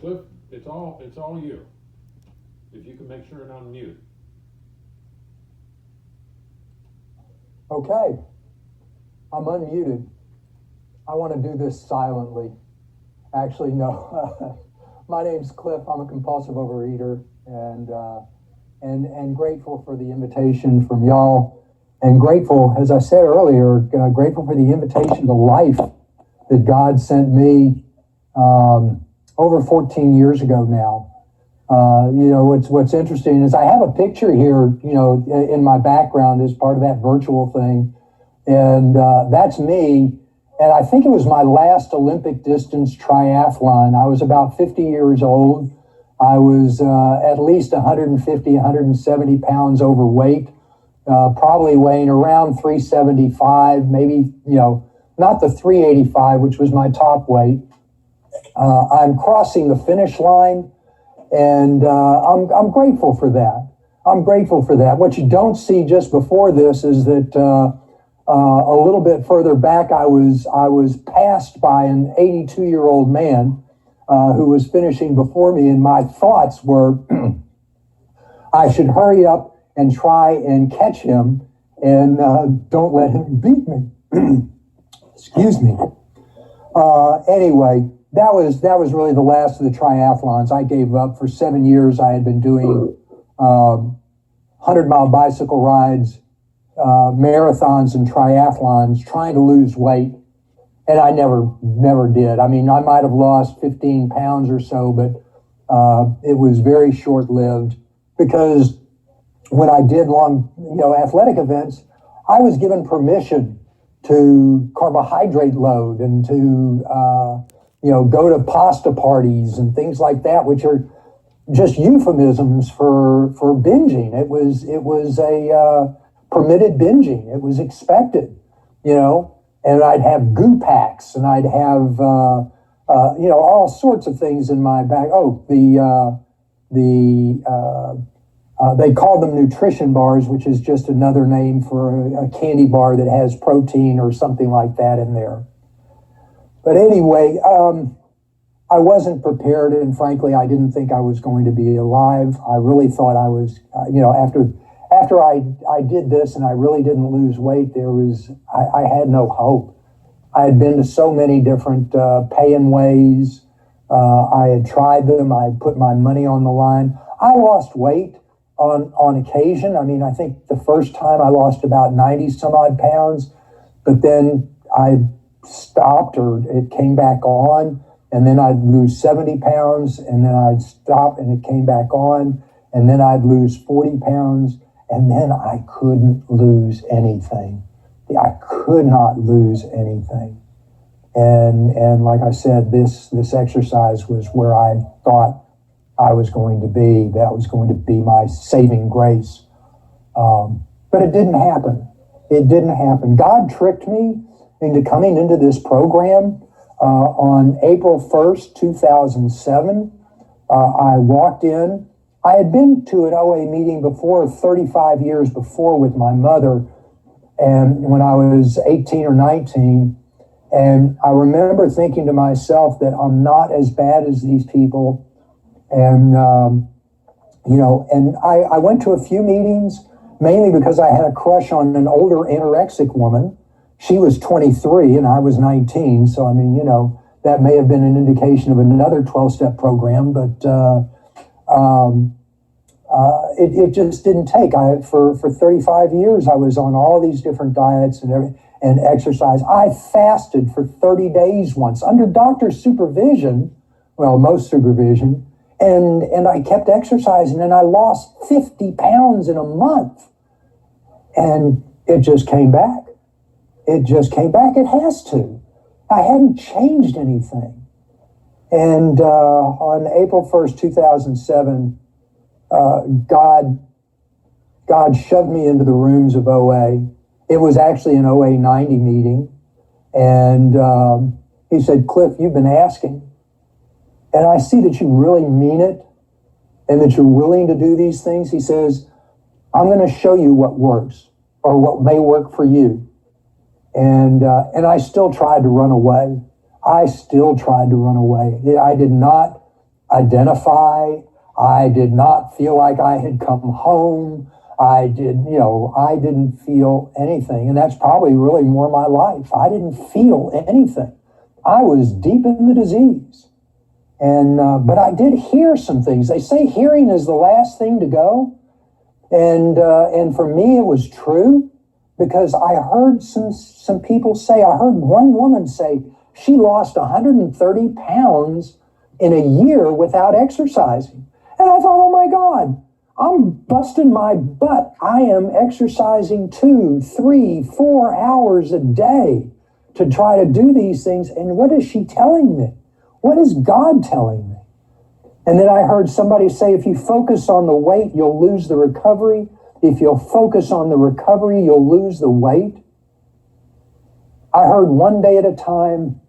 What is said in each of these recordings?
Cliff, it's all you. If you can make sure and unmute. Okay, I'm unmuted. I want to do this silently. Actually, no. My name's Cliff. I'm a compulsive overeater, and grateful for the invitation from y'all, and grateful, as I said earlier, grateful for the invitation to life that God sent me over 14 years ago now. What's interesting is I have a picture here, in my background as part of that virtual thing. And that's me. And I think it was my last Olympic distance triathlon. I was about 50 years old. I was at least 150, 170 pounds overweight, probably weighing around 375, maybe, not the 385, which was my top weight. I'm crossing the finish line. And I'm grateful for that. I'm grateful for that. What you don't see just before this is that a little bit further back, I was passed by an 82-year-old man who was finishing before me, and my thoughts were, I should hurry up and try and catch him, and don't let him beat me. Excuse me. Anyway. That was really the last of the triathlons. I gave up. For 7 years. I had been doing 100-mile bicycle rides, marathons and triathlons, trying to lose weight, and I never did. I mean, I might have lost 15 pounds or so, but it was very short-lived, because when I did long, athletic events, I was given permission to carbohydrate load and to go to pasta parties and things like that, which are just euphemisms for binging. It was a permitted binging. It was expected, and I'd have goo packs, and I'd have, all sorts of things in my bag. Oh, they call them nutrition bars, which is just another name for a candy bar that has protein or something like that in there. But anyway, I wasn't prepared, and frankly, I didn't think I was going to be alive. I really thought I was, after I did this and I really didn't lose weight, I had no hope. I had been to so many different pay-in ways. I had tried them. I had put my money on the line. I lost weight on occasion. I mean, I think the first time I lost about 90 some odd pounds, but then I stopped, or it came back on, and then I'd lose 70 pounds, and then I'd stop, and it came back on, and then I'd lose 40 pounds, and then I couldn't lose anything. I could not lose anything. And like I said, this exercise was where I thought I was going to be. That was going to be my saving grace. But it didn't happen. It didn't happen. God tricked me into coming into this program on April 1st, 2007. I walked in. I had been to an OA meeting before, 35 years before, with my mother, and when I was 18 or 19. And I remember thinking to myself that I'm not as bad as these people. And, and I went to a few meetings, mainly because I had a crush on an older anorexic woman. She was 23 and I was 19. So, I mean, that may have been an indication of another 12-step program, but it just didn't take. For 35 years, I was on all these different diets and exercise. I fasted for 30 days once under doctor's supervision, well, most supervision, and I kept exercising, and I lost 50 pounds in a month. And it just came back. It just came back. It has to. I hadn't changed anything. And on April 1st, 2007, God shoved me into the rooms of OA. It was actually an OA 90 meeting. And he said, "Cliff, you've been asking. And I see that you really mean it and that you're willing to do these things." He says, "I'm going to show you what works, or what may work for you." And I still tried to run away. I did not identify. I did not feel like I had come home. I didn't feel anything. And that's probably really more my life. I didn't feel anything. I was deep in the disease. And, but I did hear some things. They say hearing is the last thing to go. And for me, it was true because I heard some people say, I heard one woman say she lost 130 pounds in a year without exercising. And I thought, oh my God, I'm busting my butt. I am exercising 2, 3, 4 hours a day to try to do these things. And what is she telling me? What is God telling me? And then I heard somebody say, if you focus on the weight, you'll lose the recovery. If you'll focus on the recovery, you'll lose the weight. I heard one day at a time,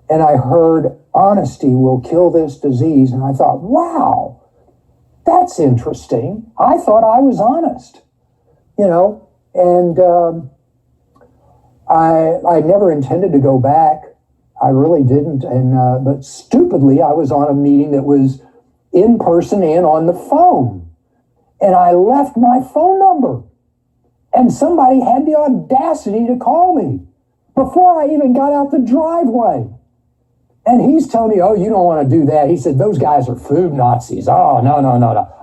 and I heard honesty will kill this disease. And I thought, wow, that's interesting. I thought I was honest, and I never intended to go back. I really didn't. And but stupidly, I was on a meeting that was in person and on the phone. And I left my phone number. And somebody had the audacity to call me before I even got out the driveway. And he's telling me, oh, you don't want to do that. He said, those guys are food Nazis. Oh, no.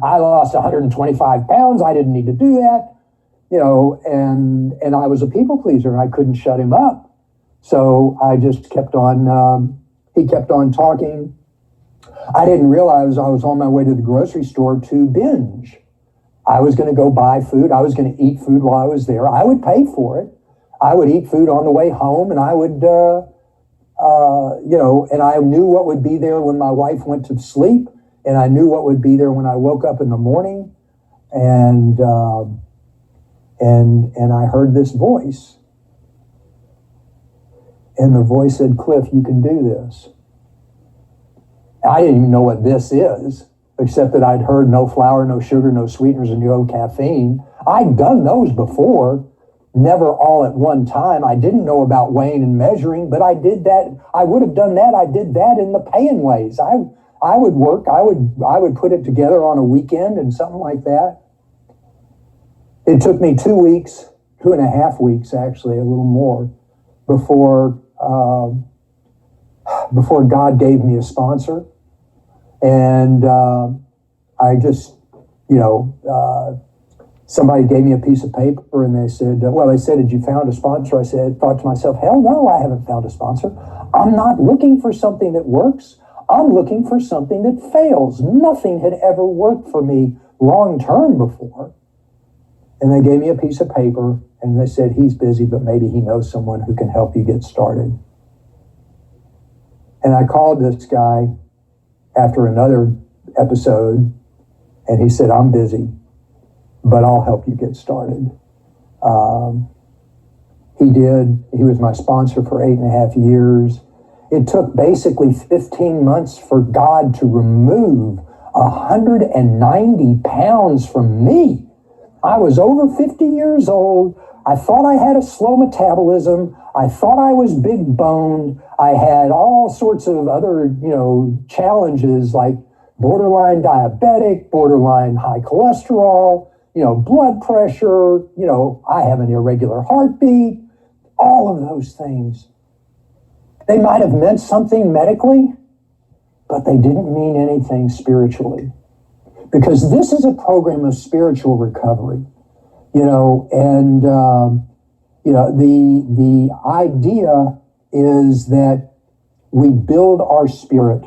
I lost 125 pounds. I didn't need to do that. And I was a people pleaser and I couldn't shut him up. So I just kept on, he kept on talking. I didn't realize I was on my way to the grocery store to binge. I was going to go buy food. I was going to eat food while I was there. I would pay for it. I would eat food on the way home, and I would, and I knew what would be there when my wife went to sleep, and I knew what would be there when I woke up in the morning, and I heard this voice, and the voice said, Cliff, you can do this. I didn't even know what this is, except that I'd heard no flour, no sugar, no sweeteners, and no caffeine. I'd done those before, never all at one time. I didn't know about weighing and measuring, but I did that. I would have done that. I did that in the paying ways. I would work. I would put it together on a weekend and something like that. It took me 2 weeks, 2.5 weeks, actually, a little more, before God gave me a sponsor. And I just, somebody gave me a piece of paper and they said, had you found a sponsor? I thought to myself, hell no, I haven't found a sponsor. I'm not looking for something that works. I'm looking for something that fails. Nothing had ever worked for me long-term before. And they gave me a piece of paper and they said, he's busy, but maybe he knows someone who can help you get started. And I called this guy after another episode, and he said, I'm busy, but I'll help you get started. He did. He was my sponsor for 8.5 years. It took basically 15 months for God to remove 190 pounds from me. I was over 50 years old. I thought I had a slow metabolism. I thought I was big boned. I had all sorts of other, challenges like borderline diabetic, borderline high cholesterol, blood pressure, I have an irregular heartbeat, all of those things. They might have meant something medically, but they didn't mean anything spiritually. Because this is a program of spiritual recovery, the idea is that we build our spirit.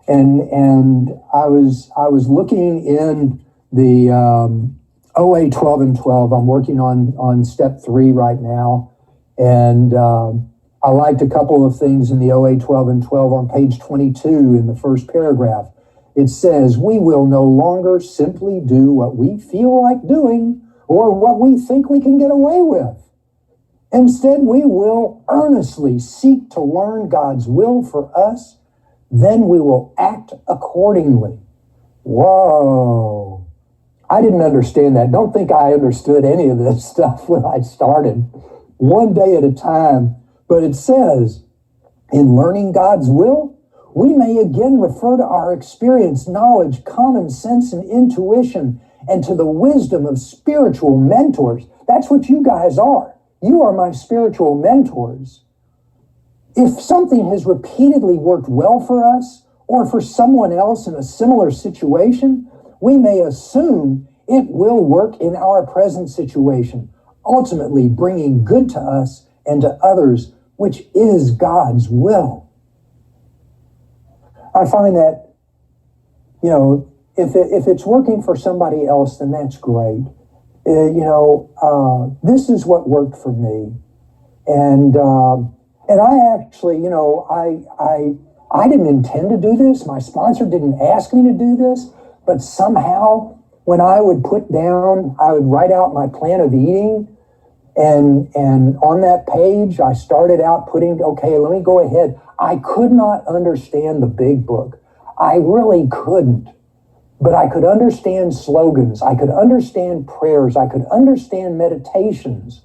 And I was looking in the OA 12 and 12. I'm working on step 3 right now. And I liked a couple of things in the OA 12 and 12 on page 22 in the first paragraph. It says, we will no longer simply do what we feel like doing or what we think we can get away with. Instead, we will earnestly seek to learn God's will for us. Then we will act accordingly. Whoa. I didn't understand that. Don't think I understood any of this stuff when I started. One day at a time. But it says, in learning God's will, We may again refer to our experience, knowledge, common sense, and intuition, and to the wisdom of spiritual mentors. That's what you guys are. You are my spiritual mentors. If something has repeatedly worked well for us or for someone else in a similar situation, we may assume it will work in our present situation, ultimately bringing good to us and to others, which is God's will. I find that, if it's working for somebody else, then that's great. This is what worked for me. And I actually, I didn't intend to do this. My sponsor didn't ask me to do this, but somehow when I would write out my plan of eating, and on that page, I started out putting, okay, let me go ahead. I could not understand the big book. I really couldn't. But I could understand slogans. I could understand prayers. I could understand meditations.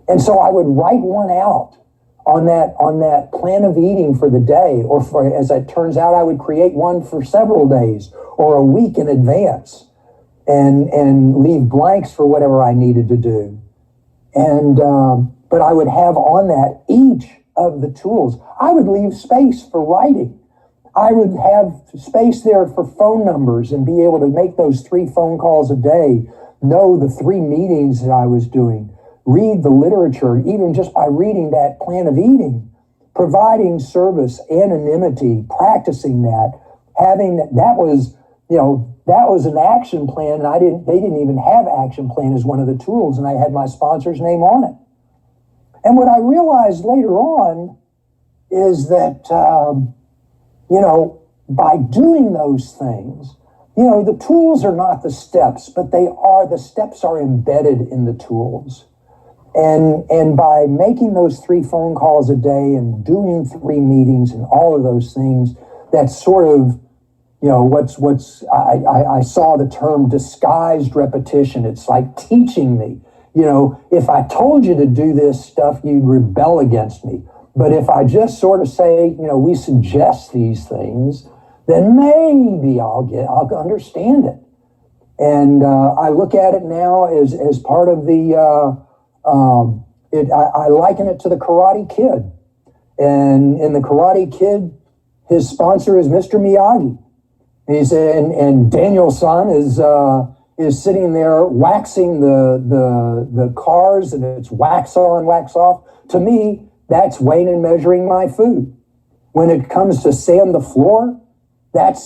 And so I would write one out on that plan of eating for the day, or as it turns out, I would create one for several days or a week in advance and leave blanks for whatever I needed to do. And but I would have on that each of the tools. I would leave space for writing. I would have space there for phone numbers and be able to make those 3 phone calls a day, know the 3 meetings that I was doing, read the literature, even just by reading that plan of eating, providing service, anonymity, practicing that, having that was an action plan, and they didn't even have action plan as one of the tools, and I had my sponsor's name on it. And what I realized later on is that, by doing those things, the tools are not the steps, but the steps are embedded in the tools. And by making those 3 phone calls a day and doing 3 meetings and all of those things, that's sort of, I saw the term disguised repetition. It's like teaching me, if I told you to do this stuff, you'd rebel against me. But if I just sort of say, we suggest these things, then maybe I'll understand it. And I look at it now as part of I liken it to the Karate Kid. And in the Karate Kid, his sponsor is Mr. Miyagi. And Daniel-san is sitting there waxing the cars, and it's wax on, wax off. To me, that's weighing and measuring my food. When it comes to sand the floor, that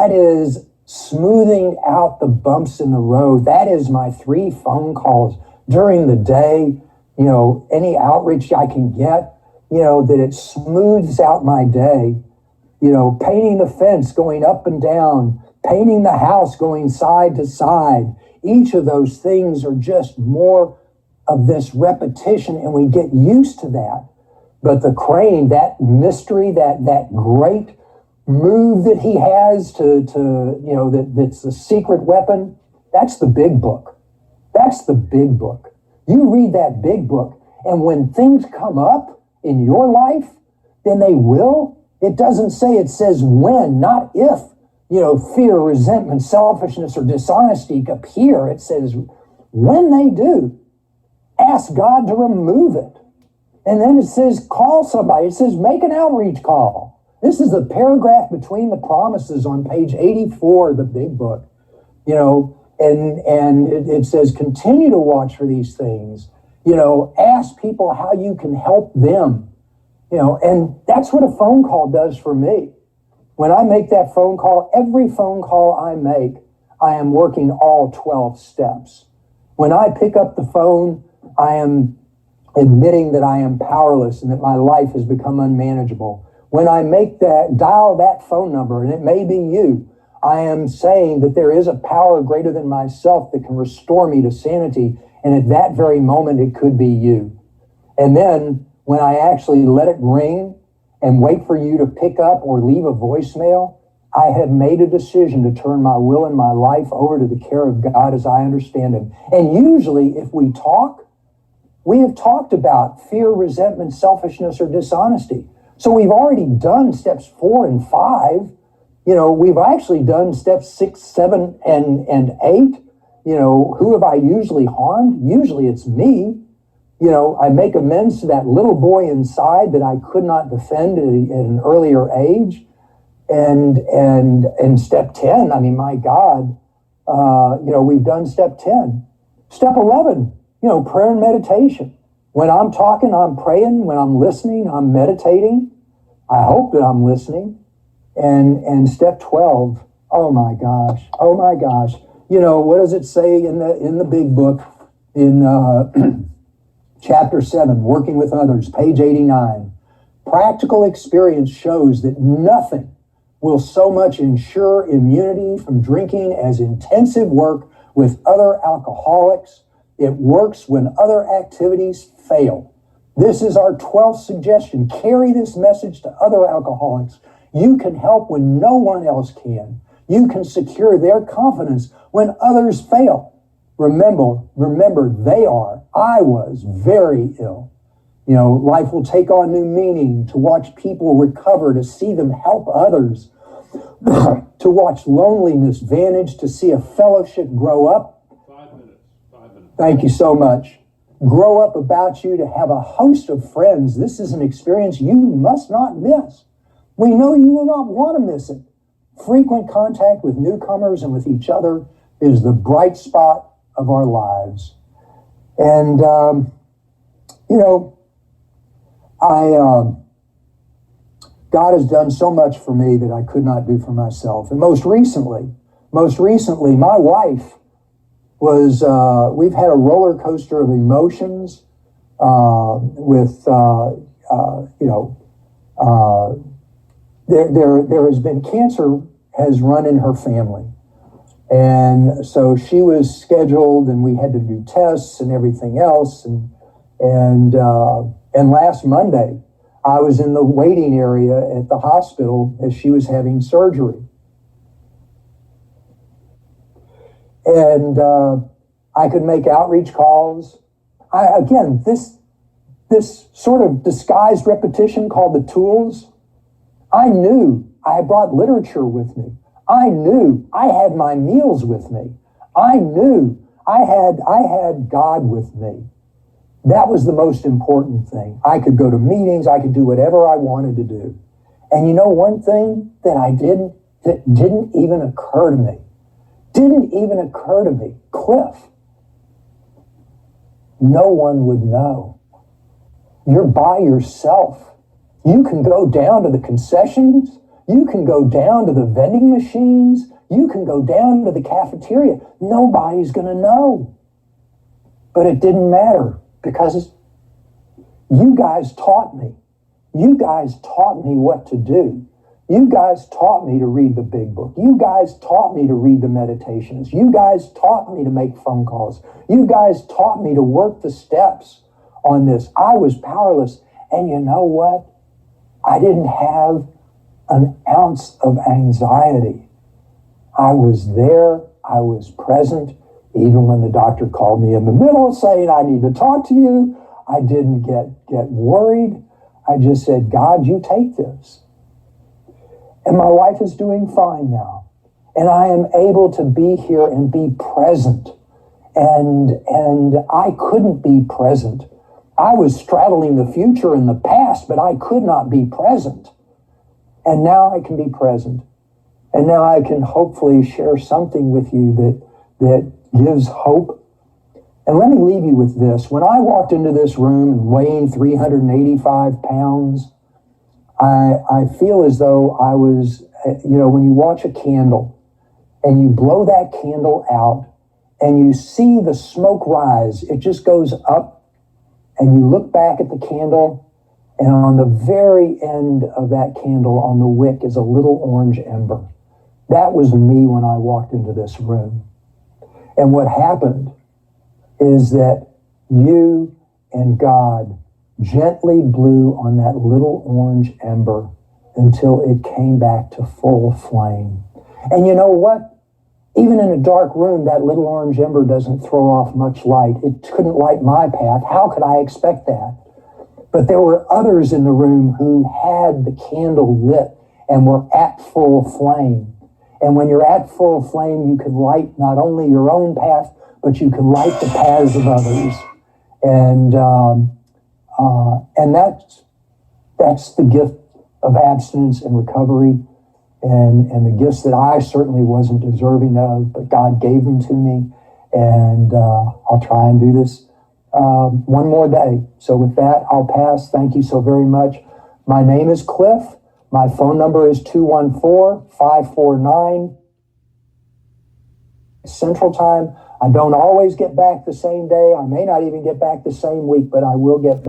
is smoothing out the bumps in the road. That is my 3 phone calls during the day, any outreach I can get, that it smooths out my day. Painting the fence, going up and down, painting the house, going side to side. Each of those things are just more of this repetition, and we get used to that. But the crane, that mystery, that great move that he has that's the secret weapon, that's the big book. That's the big book. You read that big book, and when things come up in your life, then they will. It doesn't say, it says when, not if, fear, resentment, selfishness, or dishonesty appear. It says when they do, ask God to remove it. And then it says, call somebody. It says, make an outreach call. This is the paragraph between the promises on page 84 of the big book. And it says, continue to watch for these things. Ask people how you can help them. And that's what a phone call does for me. When I make that phone call, every phone call I make, I am working all 12 steps. When I pick up the phone, I am admitting that I am powerless and that my life has become unmanageable. When I dial that phone number, and it may be you, I am saying that there is a power greater than myself that can restore me to sanity. And at that very moment, it could be you. And then when I actually let it ring and wait for you to pick up or leave a voicemail, I have made a decision to turn my will and my life over to the care of God as I understand Him. And usually, if we talk, we have talked about fear, resentment, selfishness, or dishonesty. So we've already done steps 4 and 5. We've actually done steps 6, 7, and 8. Who have I usually harmed? Usually it's me. I make amends to that little boy inside that I could not defend at an earlier age. And step 10, I mean, my God, we've done step 10. Step 11, prayer and meditation. When I'm talking, I'm praying. When I'm listening, I'm meditating. I hope that I'm listening. And step 12, oh my gosh. What does it say in the big book in chapter 7, Working with Others, page 89? Practical experience shows that nothing will so much ensure immunity from drinking as intensive work with other alcoholics. It works when other activities fail. This is our 12th suggestion. Carry this message to other alcoholics. You can help when no one else can. You can secure their confidence when others fail. Remember, I was very ill. Life will take on new meaning, to watch people recover, to see them help others, to watch loneliness vanish, to see a fellowship grow up. 5 minutes. Thank you so much. Grow up about you, to have a host of friends. This is an experience you must not miss. We know you will not want to miss it. Frequent contact with newcomers and with each other is the bright spot of our lives. And, God has done so much for me that I could not do for myself. And most recently, my wife was, we've had a roller coaster of emotions there has been cancer has run in her family. And so she was scheduled, and we had to do tests and everything else. And last Monday, I was in the waiting area at the hospital as she was having surgery. And I could make outreach calls. This sort of disguised repetition called the tools. I knew I brought literature with me. I knew I had my meals with me. I knew I had God with me. That was the most important thing. I could go to meetings. I could do whatever I wanted to do. And one thing that didn't even occur to me, Cliff, no one would know. You're by yourself. You can go down to the concessions. You can go down to the vending machines. You can go down to the cafeteria. Nobody's going to know. But it didn't matter, because you guys taught me. You guys taught me what to do. You guys taught me to read the big book. You guys taught me to read the meditations. You guys taught me to make phone calls. You guys taught me to work the steps on this. I was powerless. And you know what? I didn't have an ounce of anxiety. I was there. I was present. Even when the doctor called me in the middle saying, I need to talk to you, I didn't get worried. I just said, God, you take this. And my wife is doing fine now. And I am able to be here and be present. And I couldn't be present. I was straddling the future and the past, but I could not be present. And now I can be present. And now I can hopefully share something with you that gives hope. And let me leave you with this. When I walked into this room weighing 385 pounds, I feel as though I was, when you watch a candle and you blow that candle out and you see the smoke rise, it just goes up, and you look back at the candle, and on the very end of that candle on the wick is a little orange ember. That was me when I walked into this room. And what happened is that you and God gently blew on that little orange ember until it came back to full flame. And you know what? Even in a dark room, that little orange ember doesn't throw off much light. It couldn't light my path. How could I expect that? But there were others in the room who had the candle lit and were at full flame. And when you're at full flame, you can light not only your own path, but you can light the paths of others. And that's the gift of abstinence and recovery, and the gifts that I certainly wasn't deserving of, but God gave them to me. And I'll try and do this one more day. So with that, I'll pass. Thank you so very much. My name is Cliff. My phone number is 214-549 Central Time. I don't always get back the same day. I may not even get back the same week, but I will get back.